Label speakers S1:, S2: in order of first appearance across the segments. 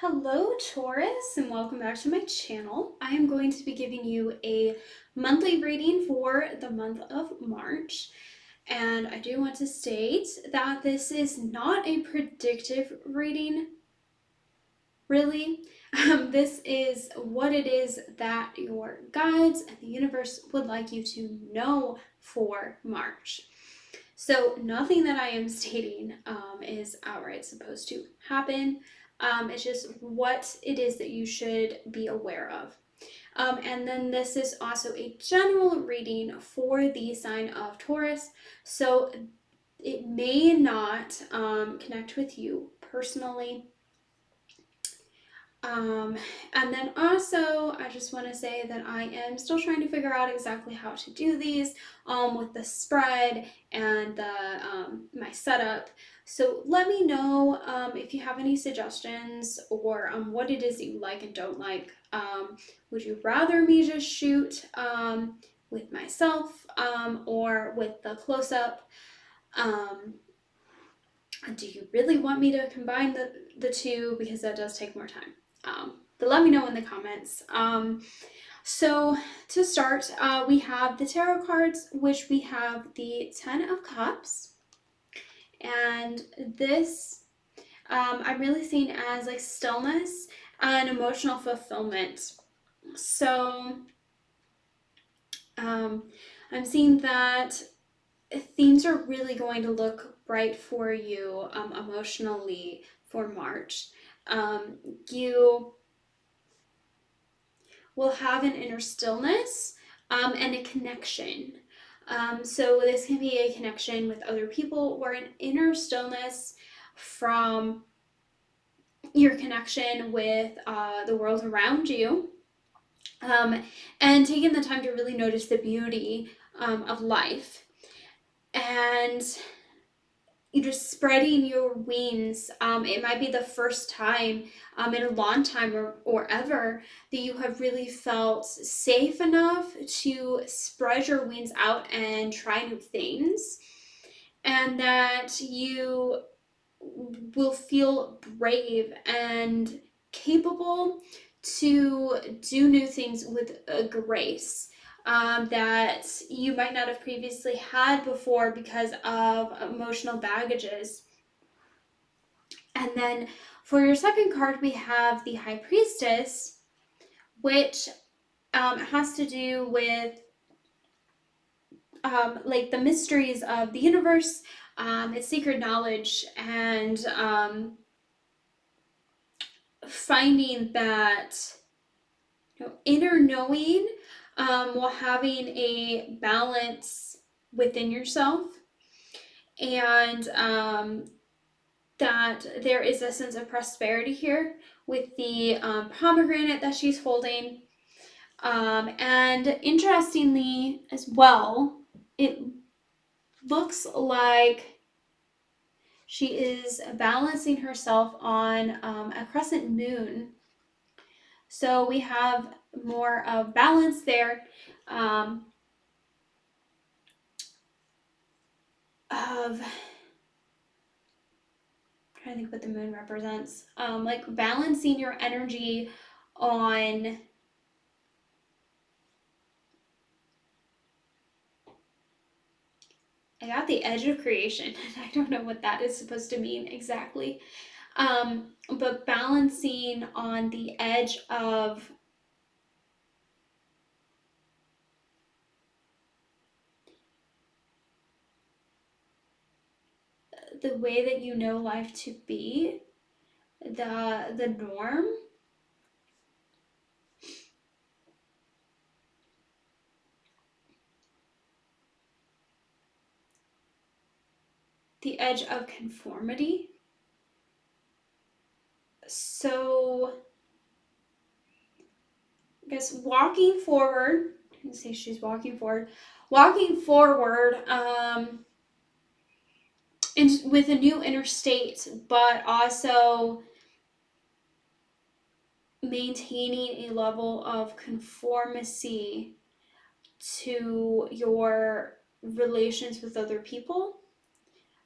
S1: Hello Taurus, and welcome back to my channel. I am going to be giving you a monthly reading for the month of March. And I do want to state that this is not a predictive reading, really. This is what it is that your guides and the universe would like you to know for March. So nothing that I am stating is outright supposed to happen. It's just what it is that you should be aware of. And then this is also a general reading for the sign of Taurus. So it may not connect with you personally. And then also, I just want to say that I am still trying to figure out exactly how to do these with the spread and my setup. So let me know if you have any suggestions or what it is that you like and don't like. Would you rather me just shoot with myself or with the close-up? Do you really want me to combine the two, because that does take more time? But let me know in the comments. So to start, we have the tarot cards, which we have the 10 of Cups. And this I'm really seeing as like stillness and emotional fulfillment. So I'm seeing that things are really going to look bright for you emotionally for March. You will have an inner stillness and a connection. So this can be a connection with other people or an inner stillness from your connection with the world around you. And taking the time to really notice the beauty of life. And you're just spreading your wings. It might be the first time in a long time or ever that you have really felt safe enough to spread your wings out and try new things, and that you will feel brave and capable to do new things with a grace that you might not have previously had before because of emotional baggages. And then for your second card, we have the High Priestess, which has to do with like the mysteries of the universe, its secret knowledge, and finding that inner knowing while having a balance within yourself, and that there is a sense of prosperity here with the pomegranate that she's holding. And interestingly as well, it looks like she is balancing herself on a crescent moon. So we have more of balance there. Of I'm trying to think what the moon represents. Like balancing your energy on I got the edge of creation. I don't know what that is supposed to mean exactly. But balancing on the edge of the way that you know life to be, the norm. The edge of conformity. So I guess walking forward, let's see, she's walking forward, with a new inner state, but also maintaining a level of conformity to your relations with other people,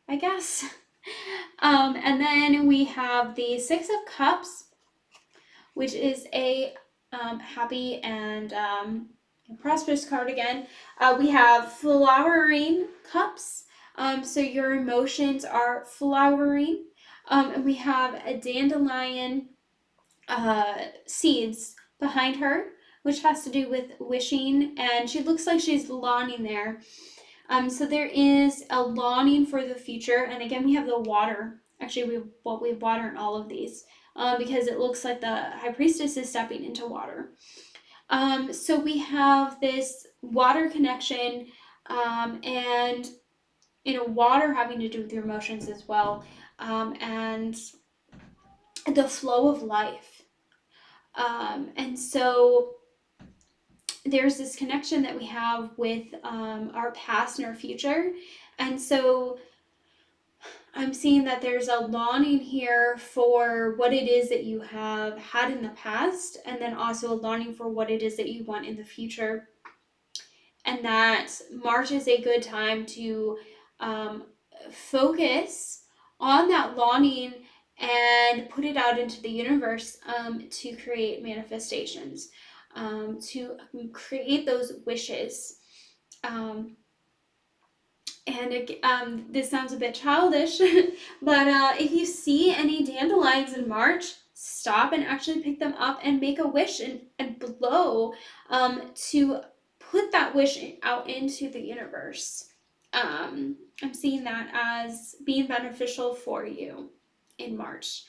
S1: I guess. And then we have the Six of Cups, which is a happy and prosperous card again. We have flowering cups. So your emotions are flowering. And we have a dandelion seeds behind her, which has to do with wishing. And she looks like she's longing there. So there is a longing for the future. And again, we have the water. Actually, we have water in all of these because it looks like the high priestess is stepping into water. So we have this water connection, and water having to do with your emotions as well, and the flow of life. And so there's this connection that we have with our past and our future. And so I'm seeing that there's a longing here for what it is that you have had in the past, and then also a longing for what it is that you want in the future. And that March is a good time to focus on that longing and put it out into the universe to create manifestations, to create those wishes. And this sounds a bit childish, but if you see any dandelions in March, stop and actually pick them up and make a wish and blow to put that wish out into the universe. I'm seeing that as being beneficial for you in March.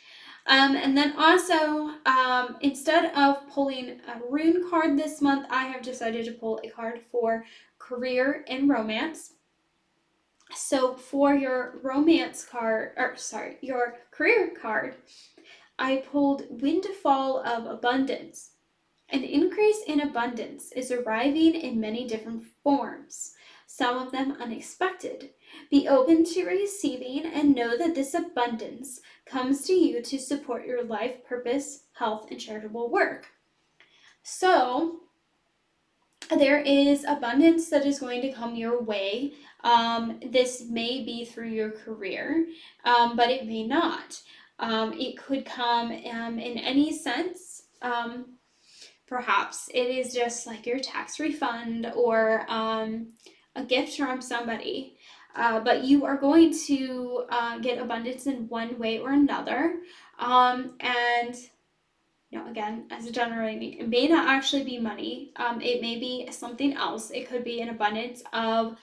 S1: And then also, instead of pulling a rune card this month, I have decided to pull a card for career and romance. So for your romance card, your career card, I pulled Windfall of Abundance. An increase in abundance is arriving in many different forms, some of them unexpected. Be open to receiving and know that this abundance comes to you to support your life purpose, health, and charitable work. So there is abundance that is going to come your way. This may be through your career, but it may not. It could come in any sense. Perhaps it is just like your tax refund or a gift from somebody. But you are going to get abundance in one way or another. And again, as a general, it may not actually be money. It may be something else. It could be an abundance of,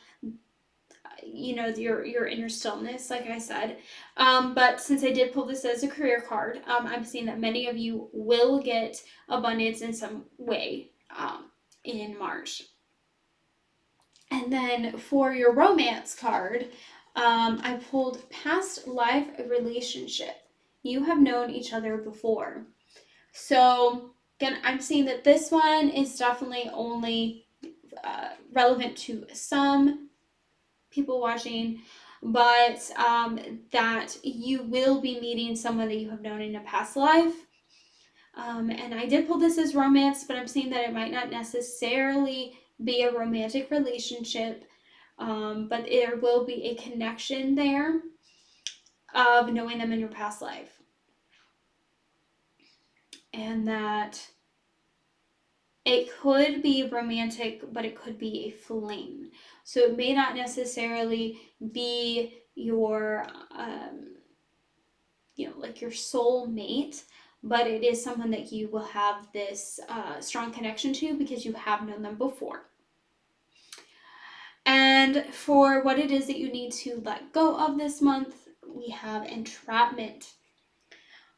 S1: your inner stillness, like I said. But since I did pull this as a career card, I'm seeing that many of you will get abundance in some way in March. And then for your romance card, I pulled past life relationship. You have known each other before. So again, I'm seeing that this one is definitely only relevant to some people watching, but that you will be meeting someone that you have known in a past life. And I did pull this as romance, but I'm seeing that it might not necessarily be a romantic relationship, but there will be a connection there of knowing them in your past life. And that it could be romantic, but it could be a fling. So it may not necessarily be your, like your soul mate, but it is someone that you will have this strong connection to because you have known them before. And for what it is that you need to let go of this month, we have entrapment.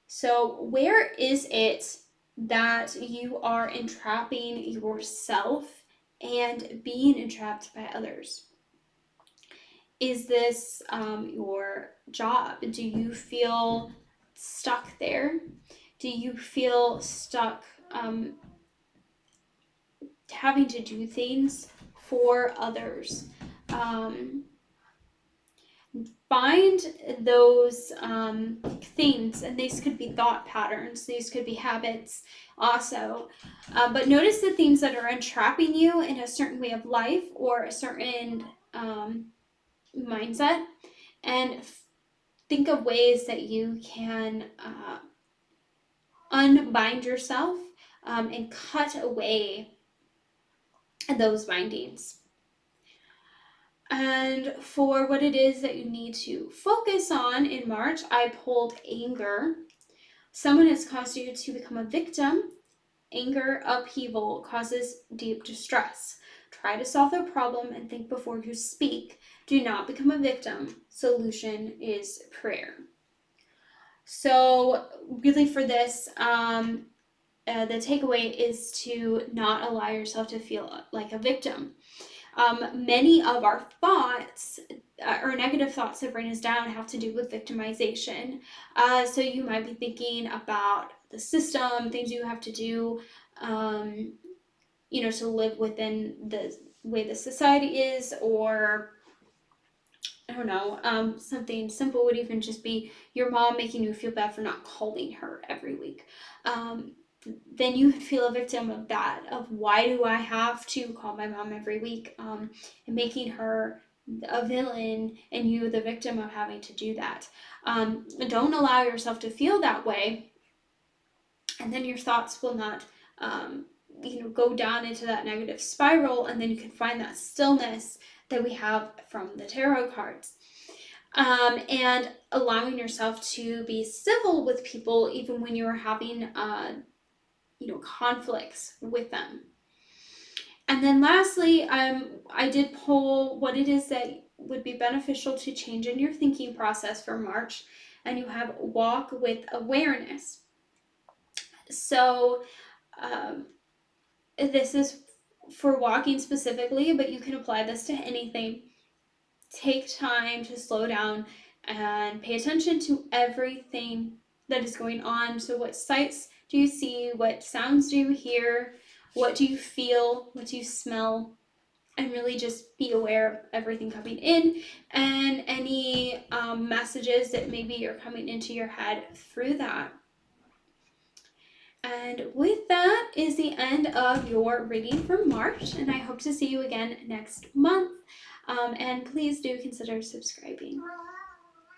S1: So where is it that you are entrapping yourself and being entrapped by others? Is this your job? Do you feel stuck there? Do you feel stuck having to do things for others? Find those things, and these could be thought patterns, these could be habits also, but notice the things that are entrapping you in a certain way of life or a certain mindset, and think of ways that you can unbind yourself and cut away those bindings. And for what it is that you need to focus on in March, I pulled anger. Someone has caused you to become a victim. Anger upheaval causes deep distress. Try to solve the problem and think before you speak. Do not become a victim. Solution is prayer. So really for this, the takeaway is to not allow yourself to feel like a victim. Many of our thoughts or negative thoughts that bring us down have to do with victimization. So you might be thinking about the system, things you have to do, to live within the way the society is, or I don't know, something simple would even just be your mom making you feel bad for not calling her every week. Then you feel a victim of that, of why do I have to call my mom every week, and making her a villain and you the victim of having to do that. Don't allow yourself to feel that way, and then your thoughts will not go down into that negative spiral, and then you can find that stillness that we have from the tarot cards. And allowing yourself to be civil with people even when you're having conflicts with them. And then lastly, I did pull what it is that would be beneficial to change in your thinking process for March, and you have walk with awareness. So this is for walking specifically, but you can apply this to anything. Take time to slow down and pay attention to everything that is going on. So what sights do you see? What sounds do you hear? What do you feel? What do you smell? And really just be aware of everything coming in and any messages that maybe are coming into your head through that. And with that is the end of your reading for March, and I hope to see you again next month. And please do consider subscribing.